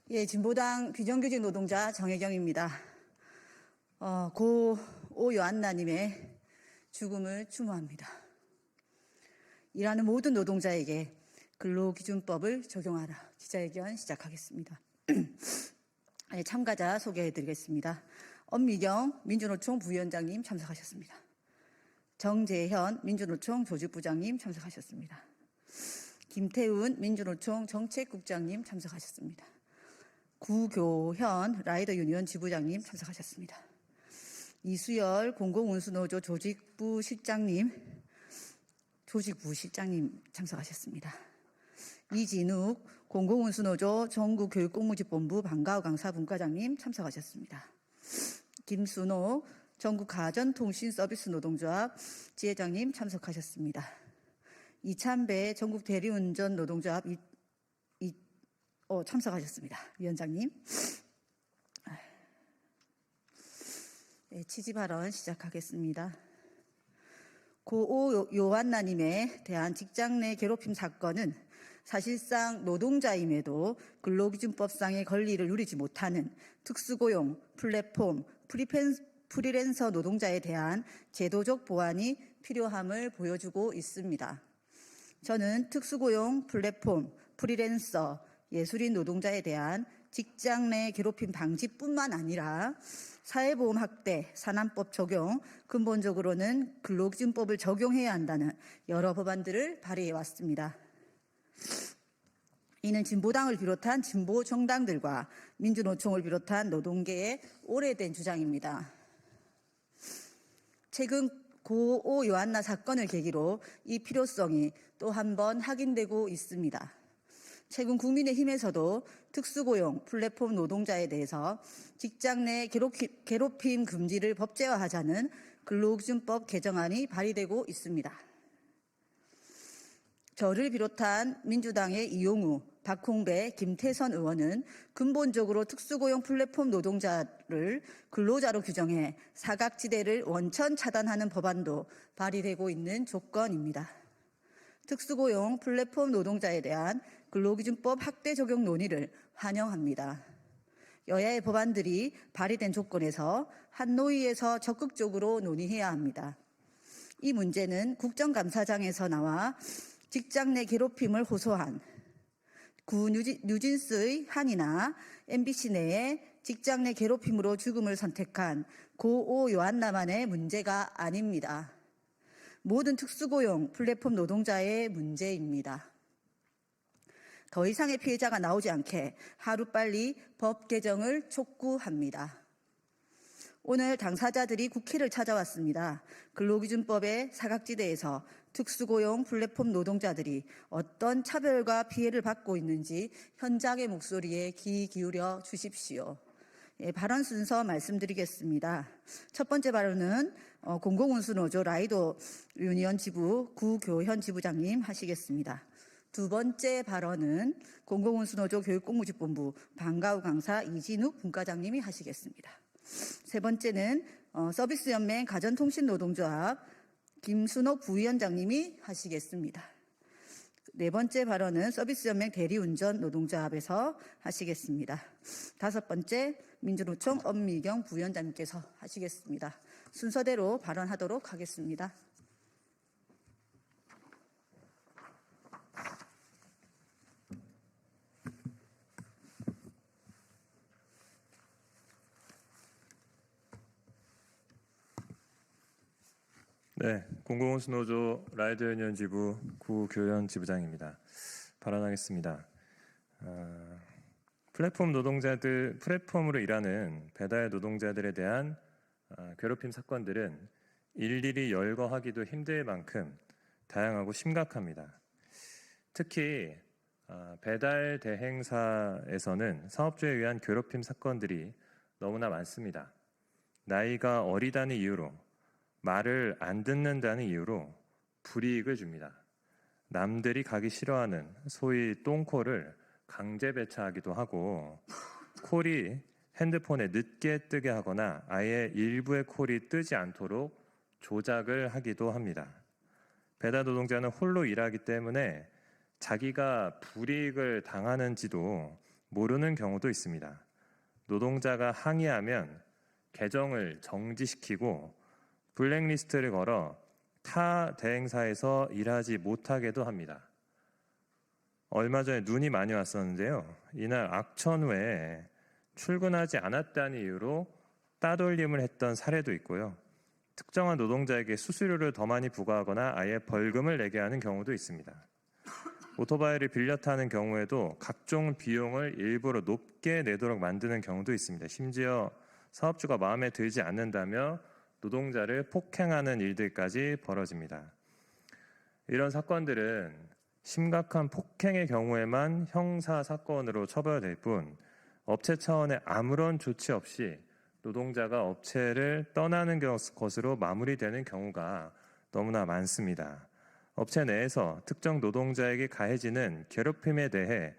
예, 진보당 비정규직 노동자 정혜경입니다. 고 오요한나님의 죽음을 추모합니다. 일하는 모든 노동자에게 근로기준법을 적용하라. 기자회견 시작하겠습니다. 참가자 소개해드리겠습니다. 엄미경 민주노총 부위원장님 참석하셨습니다. 정재현 민주노총 조직부장님 참석하셨습니다. 김태훈 민주노총 정책국장님 참석하셨습니다. 구교현 라이더 유니온 지부장님 참석하셨습니다. 이수열 공공운수노조 조직부 실장님 참석하셨습니다. 이진욱 공공운수노조 전국교육공무집본부 방과후 강사 분과장님 참석하셨습니다. 김순호 전국가전통신서비스노동조합 지회장님 참석하셨습니다. 이찬배 전국대리운전노동조합 참석하셨습니다. 위원장님. 네, 취지 발언 시작하겠습니다. 고 요한나님에 대한 직장 내 괴롭힘 사건은 사실상 노동자임에도 근로기준법상의 권리를 누리지 못하는 특수고용, 플랫폼, 프리랜서 노동자에 대한 제도적 보완이 필요함을 보여주고 있습니다. 저는 특수고용, 플랫폼, 프리랜서, 예술인 노동자에 대한 직장 내 괴롭힘 방지뿐만 아니라 사회보험 확대, 산안법 적용, 근본적으로는 근로기준법을 적용해야 한다는 여러 법안들을 발의해 왔습니다. 이는 진보당을 비롯한 진보 정당들과 민주노총을 비롯한 노동계의 오래된 주장입니다. 최근 고 요한나 사건을 계기로 이 필요성이 또 한 번 확인되고 있습니다. 최근 국민의힘에서도 특수고용, 플랫폼 노동자에 대해서 직장 내 괴롭힘 금지를 법제화하자는 근로기준법 개정안이 발의되고 있습니다. 저를 비롯한 민주당의 이용우, 박홍배, 김태선 의원은 근본적으로 특수고용 플랫폼 노동자를 근로자로 규정해 사각지대를 원천 차단하는 법안도 발의되고 있는 조건입니다. 특수고용 플랫폼 노동자에 대한 근로기준법 확대 적용 논의를 환영합니다. 여야의 법안들이 발의된 조건에서 한노위에서 적극적으로 논의해야 합니다. 이 문제는 국정감사장에서 나와 직장 내 괴롭힘을 호소한 구 뉴진스의 한이나 MBC 내에 직장 내 괴롭힘으로 죽음을 선택한 고 요한나만의 문제가 아닙니다. 모든 특수고용 플랫폼 노동자의 문제입니다. 더 이상의 피해자가 나오지 않게 하루빨리 법 개정을 촉구합니다. 오늘 당사자들이 국회를 찾아왔습니다. 근로기준법의 사각지대에서 특수고용 플랫폼 노동자들이 어떤 차별과 피해를 받고 있는지 현장의 목소리에 귀 기울여 주십시오. 예, 발언 순서 말씀드리겠습니다. 첫 번째 발언은 공공운수노조 라이더 유니온 지부 구교현 지부장님 하시겠습니다. 두 번째 발언은 공공운수노조 교육공무집본부 방과후 강사 이진욱 분과장님이 하시겠습니다. 세 번째는 서비스연맹 가전통신노동조합 김순옥 부위원장님이 하시겠습니다. 네 번째 발언은 서비스연맹 대리운전노동조합에서 하시겠습니다. 다섯 번째 민주노총 엄미경 부위원장님께서 하시겠습니다. 순서대로 발언하도록 하겠습니다. 네, 공공운수노조 라이더 유니온 지부 구교현 지부장입니다. 발언하겠습니다. 플랫폼으로 일하는 배달 노동자들에 대한 괴롭힘 사건들은 일일이 열거하기도 힘들 만큼 다양하고 심각합니다. 특히 배달 대행사에서는 사업주에 의한 괴롭힘 사건들이 너무나 많습니다. 나이가 어리다는 이유로, 말을 안 듣는다는 이유로 불이익을 줍니다. 남들이 가기 싫어하는 소위 똥콜을 강제 배차하기도 하고 콜이 핸드폰에 늦게 뜨게 하거나 아예 일부의 콜이 뜨지 않도록 조작을 하기도 합니다. 배달 노동자는 홀로 일하기 때문에 자기가 불이익을 당하는지도 모르는 경우도 있습니다. 노동자가 항의하면 계정을 정지시키고 블랙리스트를 걸어 타 대행사에서 일하지 못하게도 합니다. 얼마 전에 눈이 많이 왔었는데요. 이날 악천후에 출근하지 않았다는 이유로 따돌림을 했던 사례도 있고요. 특정한 노동자에게 수수료를 더 많이 부과하거나 아예 벌금을 내게 하는 경우도 있습니다. 오토바이를 빌려 타는 경우에도 각종 비용을 일부러 높게 내도록 만드는 경우도 있습니다. 심지어 사업주가 마음에 들지 않는다며 노동자를 폭행하는 일들까지 벌어집니다. 이런 사건들은 심각한 폭행의 경우에만 형사 사건으로 처벌될 뿐 업체 차원의 아무런 조치 없이 노동자가 업체를 떠나는 것으로 마무리되는 경우가 너무나 많습니다. 업체 내에서 특정 노동자에게 가해지는 괴롭힘에 대해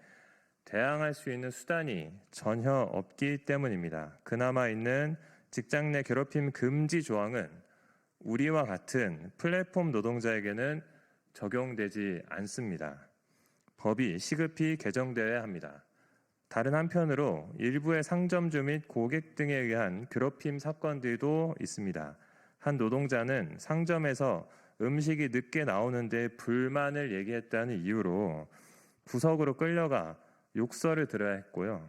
대항할 수 있는 수단이 전혀 없기 때문입니다. 그나마 있는 직장 내 괴롭힘 금지 조항은 우리와 같은 플랫폼 노동자에게는 적용되지 않습니다. 법이 시급히 개정되어야 합니다. 다른 한편으로 일부의 상점주 및 고객 등에 의한 괴롭힘 사건들도 있습니다. 한 노동자는 상점에서 음식이 늦게 나오는데 불만을 얘기했다는 이유로 구석으로 끌려가 욕설을 들어야 했고요.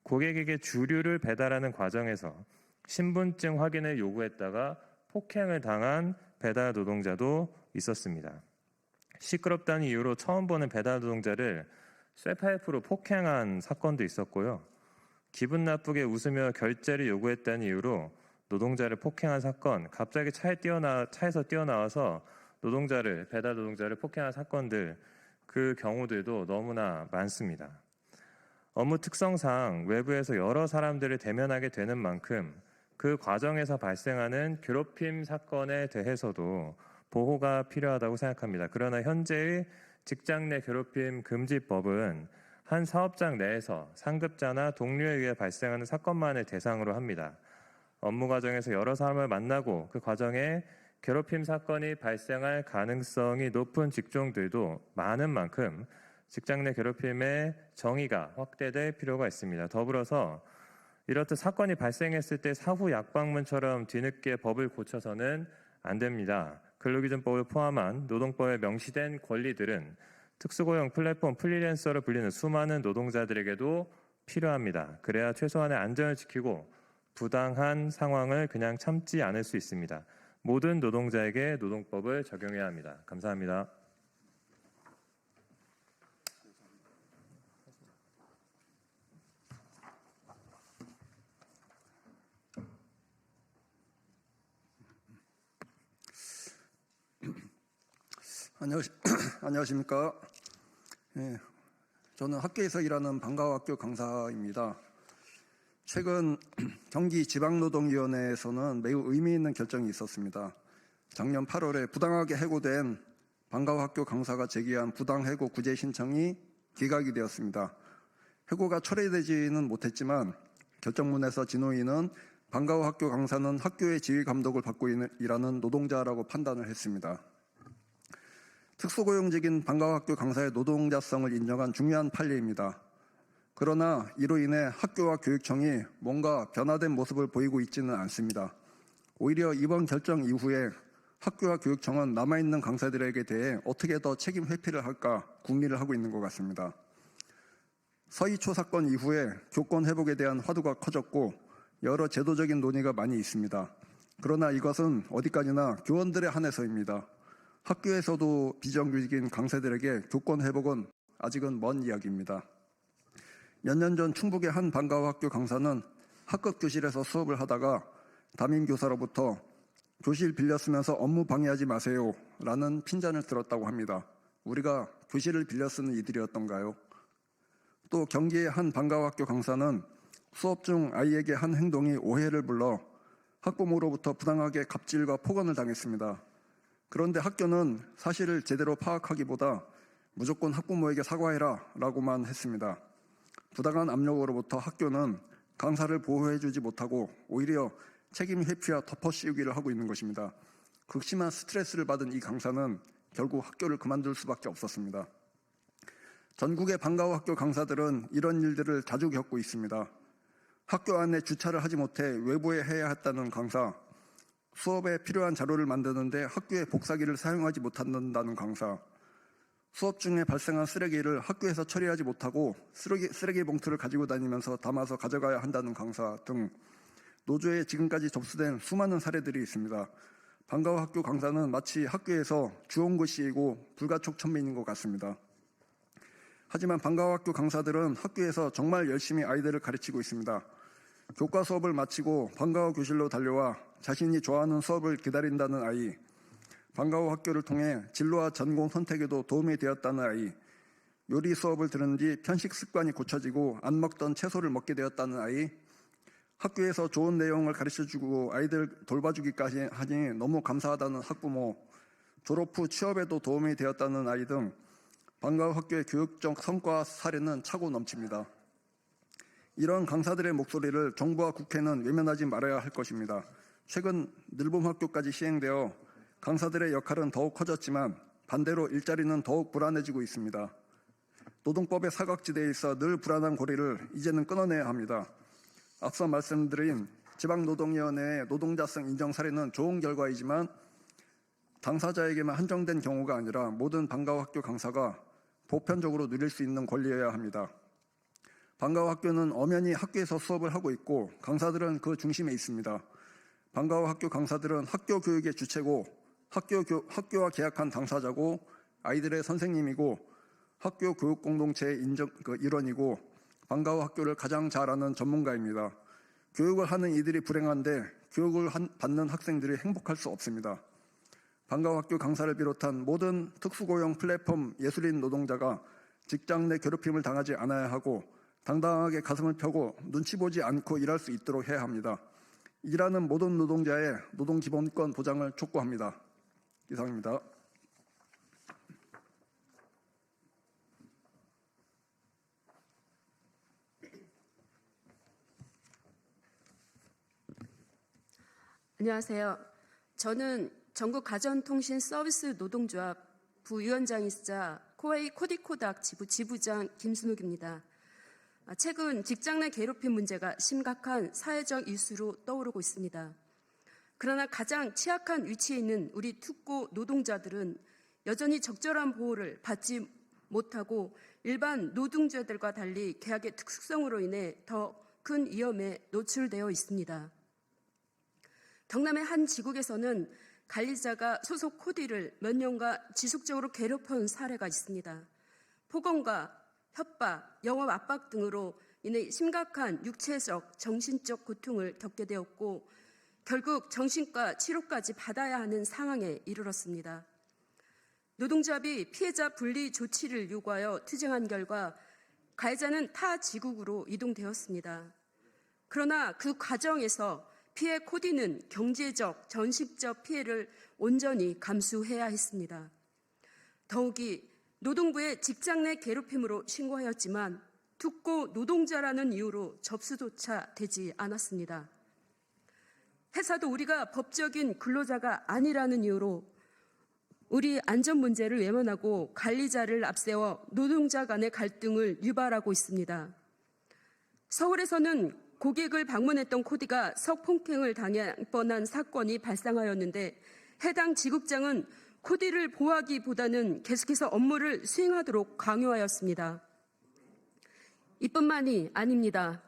고객에게 주류를 배달하는 과정에서 신분증 확인을 요구했다가 폭행을 당한 배달 노동자도 있었습니다. 시끄럽다는 이유로 처음 보는 배달 노동자를 쇠파이프로 폭행한 사건도 있었고요. 기분 나쁘게 웃으며 결제를 요구했다는 이유로 노동자를 폭행한 사건, 갑자기 차에서 뛰어나와서 배달 노동자를 폭행한 사건들, 그 경우들도 너무나 많습니다. 업무 특성상 외부에서 여러 사람들을 대면하게 되는 만큼 그 과정에서 발생하는 괴롭힘 사건에 대해서도 보호가 필요하다고 생각합니다. 그러나 현재의 직장 내 괴롭힘 금지법은 한 사업장 내에서 상급자나 동료에 의해 발생하는 사건만을 대상으로 합니다. 업무 과정에서 여러 사람을 만나고 그 과정에 괴롭힘 사건이 발생할 가능성이 높은 직종들도 많은 만큼 직장 내 괴롭힘의 정의가 확대될 필요가 있습니다. 더불어서 이렇듯 사건이 발생했을 때 사후 약방문처럼 뒤늦게 법을 고쳐서는 안 됩니다. 근로기준법을 포함한 노동법에 명시된 권리들은 특수고용 플랫폼 프리랜서로 불리는 수많은 노동자들에게도 필요합니다. 그래야 최소한의 안전을 지키고 부당한 상황을 그냥 참지 않을 수 있습니다. 모든 노동자에게 노동법을 적용해야 합니다. 감사합니다. 안녕하십니까. 예, 저는 학교에서 일하는 방과후학교 강사입니다. 최근 경기지방노동위원회에서는 매우 의미 있는 결정이 있었습니다. 작년 8월에 부당하게 해고된 방과후학교 강사가 제기한 부당해고 구제 신청이 기각이 되었습니다. 해고가 철회되지는 못했지만 결정문에서 진호위는 방과후학교 강사는 학교의 지휘 감독을 받고 일하는 노동자라고 판단을 했습니다. 특수고용직인 방과후학교 강사의 노동자성을 인정한 중요한 판례입니다. 그러나 이로 인해 학교와 교육청이 뭔가 변화된 모습을 보이고 있지는 않습니다. 오히려 이번 결정 이후에 학교와 교육청은 남아있는 강사들에게 대해 어떻게 더 책임 회피를 할까 궁리를 하고 있는 것 같습니다. 서희초 사건 이후에 교권 회복에 대한 화두가 커졌고 여러 제도적인 논의가 많이 있습니다. 그러나 이것은 어디까지나 교원들에 한해서입니다. 학교에서도 비정규직인 강사들에게 교권 회복은 아직은 먼 이야기입니다. 몇 년 전 충북의 한 방과후학교 강사는 학급 교실에서 수업을 하다가 담임교사로부터 교실 빌려 쓰면서 업무 방해하지 마세요 라는 핀잔을 들었다고 합니다. 우리가 교실을 빌려 쓰는 이들이었던가요? 또 경기의 한 방과후학교 강사는 수업 중 아이에게 한 행동이 오해를 불러 학부모로부터 부당하게 갑질과 폭언을 당했습니다. 그런데 학교는 사실을 제대로 파악하기보다 무조건 학부모에게 사과해라 라고만 했습니다. 부당한 압력으로부터 학교는 강사를 보호해주지 못하고 오히려 책임 회피와 덮어씌우기를 하고 있는 것입니다. 극심한 스트레스를 받은 이 강사는 결국 학교를 그만둘 수밖에 없었습니다. 전국의 방과후 학교 강사들은 이런 일들을 자주 겪고 있습니다. 학교 안에 주차를 하지 못해 외부에 해야 했다는 강사, 수업에 필요한 자료를 만드는데 학교의 복사기를 사용하지 못한다는 강사, 수업 중에 발생한 쓰레기를 학교에서 처리하지 못하고 쓰레기 봉투를 가지고 다니면서 담아서 가져가야 한다는 강사 등 노조에 지금까지 접수된 수많은 사례들이 있습니다. 방과후 학교 강사는 마치 학교에서 주홍글씨이고 불가촉천민인 것 같습니다. 하지만 방과후 학교 강사들은 학교에서 정말 열심히 아이들을 가르치고 있습니다. 교과 수업을 마치고 방과후 교실로 달려와 자신이 좋아하는 수업을 기다린다는 아이, 방과후 학교를 통해 진로와 전공 선택에도 도움이 되었다는 아이, 요리 수업을 들은 뒤 편식 습관이 고쳐지고 안 먹던 채소를 먹게 되었다는 아이, 학교에서 좋은 내용을 가르쳐주고 아이들 돌봐주기까지 하니 너무 감사하다는 학부모, 졸업 후 취업에도 도움이 되었다는 아이 등 방과후 학교의 교육적 성과 사례는 차고 넘칩니다. 이런 강사들의 목소리를 정부와 국회는 외면하지 말아야 할 것입니다. 최근 늘봄학교까지 시행되어 강사들의 역할은 더욱 커졌지만 반대로 일자리는 더욱 불안해지고 있습니다. 노동법의 사각지대에 있어 늘 불안한 고리를 이제는 끊어내야 합니다. 앞서 말씀드린 지방노동위원회의 노동자성 인정 사례는 좋은 결과이지만 당사자에게만 한정된 경우가 아니라 모든 방과후 학교 강사가 보편적으로 누릴 수 있는 권리여야 합니다. 방과후 학교는 엄연히 학교에서 수업을 하고 있고 강사들은 그 중심에 있습니다. 방과후 학교 강사들은 학교 교육의 주체고 학교와 계약한 당사자고 아이들의 선생님이고 학교 교육 공동체의 일원이고 방과후 학교를 가장 잘 아는 전문가입니다. 교육을 하는 이들이 불행한데 교육을 받는 학생들이 행복할 수 없습니다. 방과후 학교 강사를 비롯한 모든 특수고용 플랫폼 예술인 노동자가 직장 내 괴롭힘을 당하지 않아야 하고 당당하게 가슴을 펴고 눈치 보지 않고 일할 수 있도록 해야 합니다. 일하는 모든 노동자의 노동기본권 보장을 촉구합니다. 이상입니다. 안녕하세요. 저는 전국가전통신서비스노동조합 부위원장이시자 코웨이 코디코닥 지부장 김순욱입니다. 최근 직장 내 괴롭힘 문제가 심각한 사회적 이슈로 떠오르고 있습니다. 그러나 가장 취약한 위치에 있는 우리 특고 노동자들은 여전히 적절한 보호를 받지 못하고 일반 노동자들과 달리 계약의 특성으로 인해 더 큰 위험에 노출되어 있습니다. 경남의 한 지국에서는 관리자가 소속 코디를 몇 년간 지속적으로 괴롭혀온 사례가 있습니다. 폭언과 협박, 영업 압박 등으로 인해 심각한 육체적, 정신적 고통을 겪게 되었고 결국 정신과 치료까지 받아야 하는 상황에 이르렀습니다. 노동조합이 피해자 분리 조치를 요구하여 투쟁한 결과 가해자는 타 지국으로 이동되었습니다. 그러나 그 과정에서 피해 코디는 경제적, 정신적 피해를 온전히 감수해야 했습니다. 더욱이 노동부에 직장 내 괴롭힘으로 신고하였지만 특고 노동자라는 이유로 접수조차 되지 않았습니다. 회사도 우리가 법적인 근로자가 아니라는 이유로 우리 안전 문제를 외면하고 관리자를 앞세워 노동자 간의 갈등을 유발하고 있습니다. 서울에서는 고객을 방문했던 코디가 성폭행을 당할 뻔한 사건이 발생하였는데 해당 지국장은 코디를 보호하기보다는 계속해서 업무를 수행하도록 강요하였습니다. 이뿐만이 아닙니다.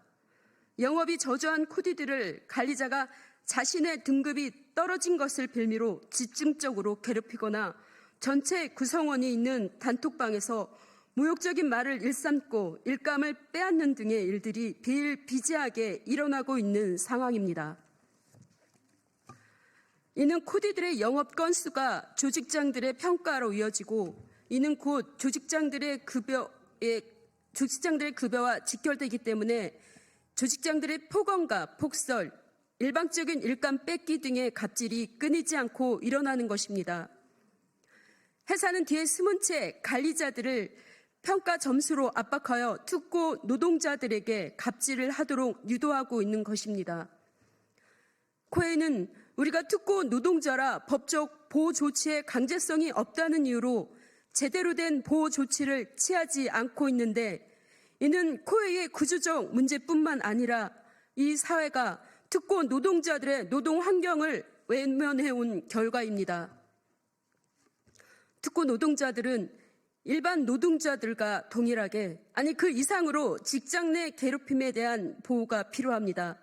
영업이 저조한 코디들을 관리자가 자신의 등급이 떨어진 것을 빌미로 집중적으로 괴롭히거나 전체 구성원이 있는 단톡방에서 모욕적인 말을 일삼고 일감을 빼앗는 등의 일들이 비일비재하게 일어나고 있는 상황입니다. 이는 코디들의 영업 건수가 조직장들의 평가로 이어지고 이는 곧 조직장들의 급여와 직결되기 때문에 조직장들의 폭언과 폭설, 일방적인 일감 뺏기 등의 갑질이 끊이지 않고 일어나는 것입니다. 회사는 뒤에 숨은 채 관리자들을 평가 점수로 압박하여 특고 노동자들에게 갑질을 하도록 유도하고 있는 것입니다. 코웨이는 우리가 특고 노동자라 법적 보호 조치의 강제성이 없다는 이유로 제대로 된 보호 조치를 취하지 않고 있는데, 이는 코웨이의 구조적 문제뿐만 아니라 이 사회가 특고 노동자들의 노동 환경을 외면해온 결과입니다. 특고 노동자들은 일반 노동자들과 동일하게, 아니 그 이상으로 직장 내 괴롭힘에 대한 보호가 필요합니다.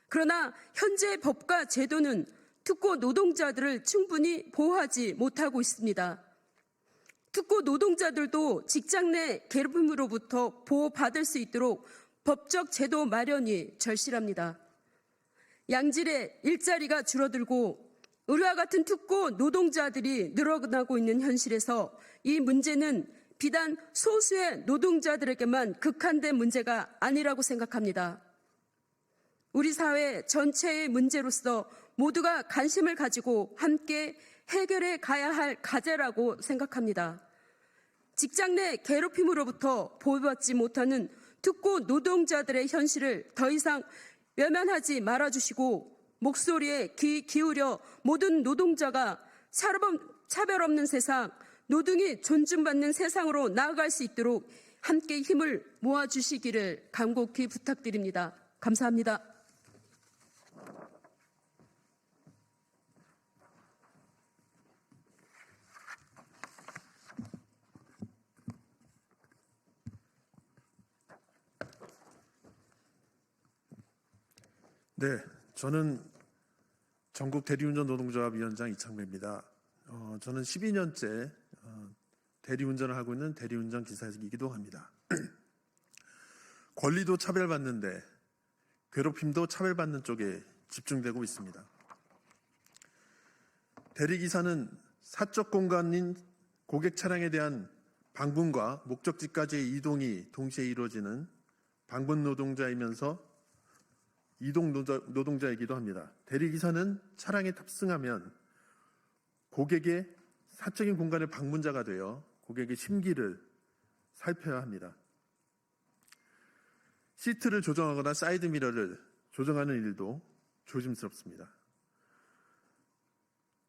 그러나 현재 법과 제도는 특고 노동자들을 충분히 보호하지 못하고 있습니다. 특고 노동자들도 직장 내 괴롭힘으로부터 보호받을 수 있도록 법적 제도 마련이 절실합니다. 양질의 일자리가 줄어들고 우리와 같은 특고 노동자들이 늘어나고 있는 현실에서 이 문제는 비단 소수의 노동자들에게만 극한된 문제가 아니라고 생각합니다. 우리 사회 전체의 문제로서 모두가 관심을 가지고 함께 해결해 가야 할 과제라고 생각합니다. 직장 내 괴롭힘으로부터 보호받지 못하는 특고 노동자들의 현실을 더 이상 외면하지 말아주시고 목소리에 귀 기울여 모든 노동자가 차별 없는 세상, 노동이 존중받는 세상으로 나아갈 수 있도록 함께 힘을 모아주시기를 간곡히 부탁드립니다. 감사합니다. 네, 저는 전국 대리운전 노동조합 위원장 이창배입니다. 저는 12년째 대리운전을 하고 있는 대리운전 기사이기도 합니다. 권리도 차별받는데 괴롭힘도 차별받는 쪽에 집중되고 있습니다. 대리기사는 사적 공간인 고객 차량에 대한 방문과 목적지까지의 이동이 동시에 이루어지는 방문 노동자이면서 이동 노동자이기도 합니다. 대리기사는 차량에 탑승하면 고객의 사적인 공간의 방문자가 되어 고객의 심기를 살펴야 합니다. 시트를 조정하거나 사이드미러를 조정하는 일도 조심스럽습니다.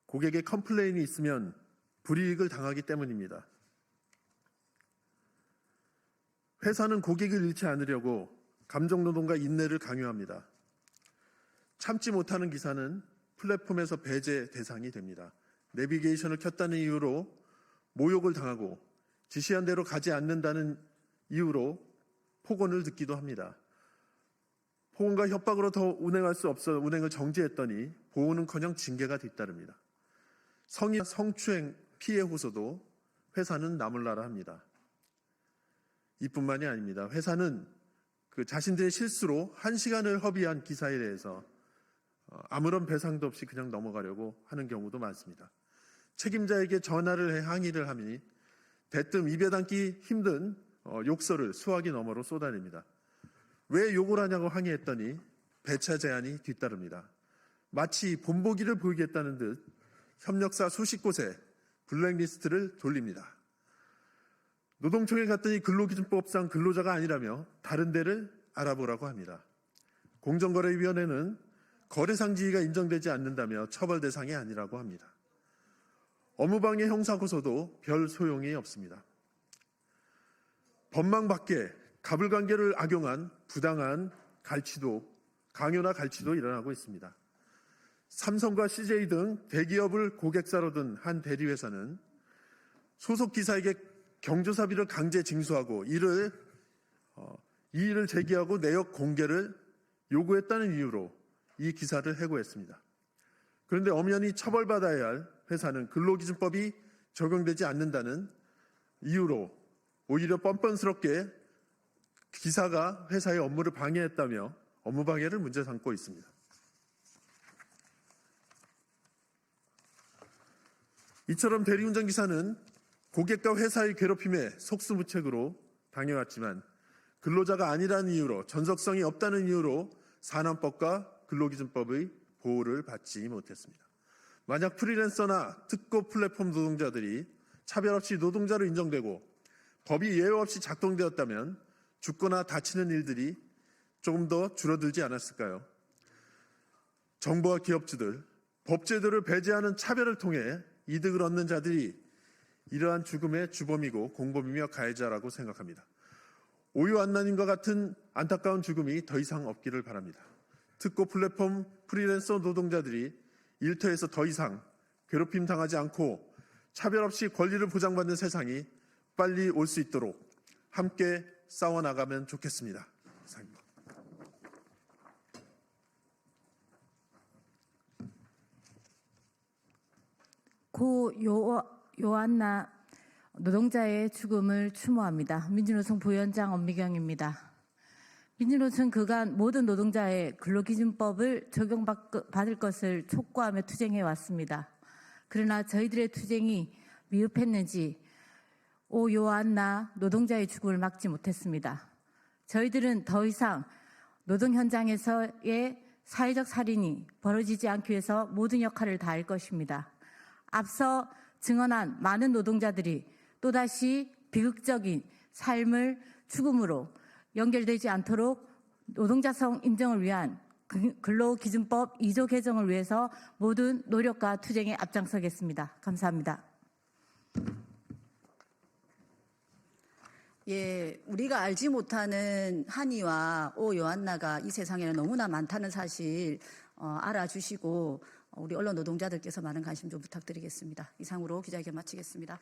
고객의 컴플레인이 있으면 불이익을 당하기 때문입니다. 회사는 고객을 잃지 않으려고 감정노동과 인내를 강요합니다. 참지 못하는 기사는 플랫폼에서 배제 대상이 됩니다. 내비게이션을 켰다는 이유로 모욕을 당하고 지시한 대로 가지 않는다는 이유로 폭언을 듣기도 합니다. 폭언과 협박으로 더 운행할 수 없어 운행을 정지했더니 보호는커녕 징계가 뒤따릅니다. 성추행 피해 호소도 회사는 나몰라라 합니다. 이뿐만이 아닙니다. 회사는 자신들의 실수로 1시간을 허비한 기사에 대해서 아무런 배상도 없이 그냥 넘어가려고 하는 경우도 많습니다. 책임자에게 전화를 해 항의를 하니 대뜸 입에 담기 힘든 욕설을 수화기 너머로 쏟아냅니다. 왜 욕을 하냐고 항의했더니 배차 제한이 뒤따릅니다. 마치 본보기를 보이겠다는 듯 협력사 수십 곳에 블랙리스트를 돌립니다. 노동청에 갔더니 근로기준법상 근로자가 아니라며 다른 데를 알아보라고 합니다. 공정거래위원회는 거래상 지위가 인정되지 않는다며 처벌 대상이 아니라고 합니다. 업무방해 형사고소도 별 소용이 없습니다. 법망 밖에 가불관계를 악용한 부당한 강요나 갈취도 일어나고 있습니다. 삼성과 CJ 등 대기업을 고객사로 둔 한 대리회사는 소속 기사에게 경조사비를 강제 징수하고 이의를 제기하고 내역 공개를 요구했다는 이유로 이 기사를 해고했습니다. 그런데 엄연히 처벌받아야 할 회사는 근로기준법이 적용되지 않는다는 이유로 오히려 뻔뻔스럽게 기사가 회사의 업무를 방해했다며 업무방해를 문제 삼고 있습니다. 이처럼 대리운전기사는 고객과 회사의 괴롭힘에 속수무책으로 당해왔지만 근로자가 아니라는 이유로 전속성이 없다는 이유로 산안법과 근로기준법의 보호를 받지 못했습니다. 만약 프리랜서나 특고 플랫폼 노동자들이 차별 없이 노동자로 인정되고 법이 예외 없이 작동되었다면 죽거나 다치는 일들이 조금 더 줄어들지 않았을까요? 정부와 기업주들, 법제도를 배제하는 차별을 통해 이득을 얻는 자들이 이러한 죽음의 주범이고 공범이며 가해자라고 생각합니다. 오유완난님과 같은 안타까운 죽음이 더 이상 없기를 바랍니다. 특고 플랫폼 프리랜서 노동자들이 일터에서 더 이상 괴롭힘 당하지 않고 차별 없이 권리를 보장받는 세상이 빨리 올 수 있도록 함께 싸워나가면 좋겠습니다. 이상입니다. 고 요한나 노동자의 죽음을 추모합니다. 민주노총 부위원장 엄미경입니다. 민주노총 그간 모든 노동자의 근로기준법을 적용받을 것을 촉구하며 투쟁해 왔습니다. 그러나 저희들의 투쟁이 미흡했는지 오 요한나 노동자의 죽음을 막지 못했습니다. 저희들은 더 이상 노동 현장에서의 사회적 살인이 벌어지지 않기 위해서 모든 역할을 다할 것입니다. 앞서 증언한 많은 노동자들이 또다시 비극적인 삶을 죽음으로 연결되지 않도록 노동자성 인정을 위한 근로기준법 2조 개정을 위해서 모든 노력과 투쟁에 앞장서겠습니다. 감사합니다. 예, 우리가 알지 못하는 한이와 오 요한나가 이 세상에는 너무나 많다는 사실 알아주시고 우리 언론 노동자들께서 많은 관심 좀 부탁드리겠습니다. 이상으로 기자회견 마치겠습니다.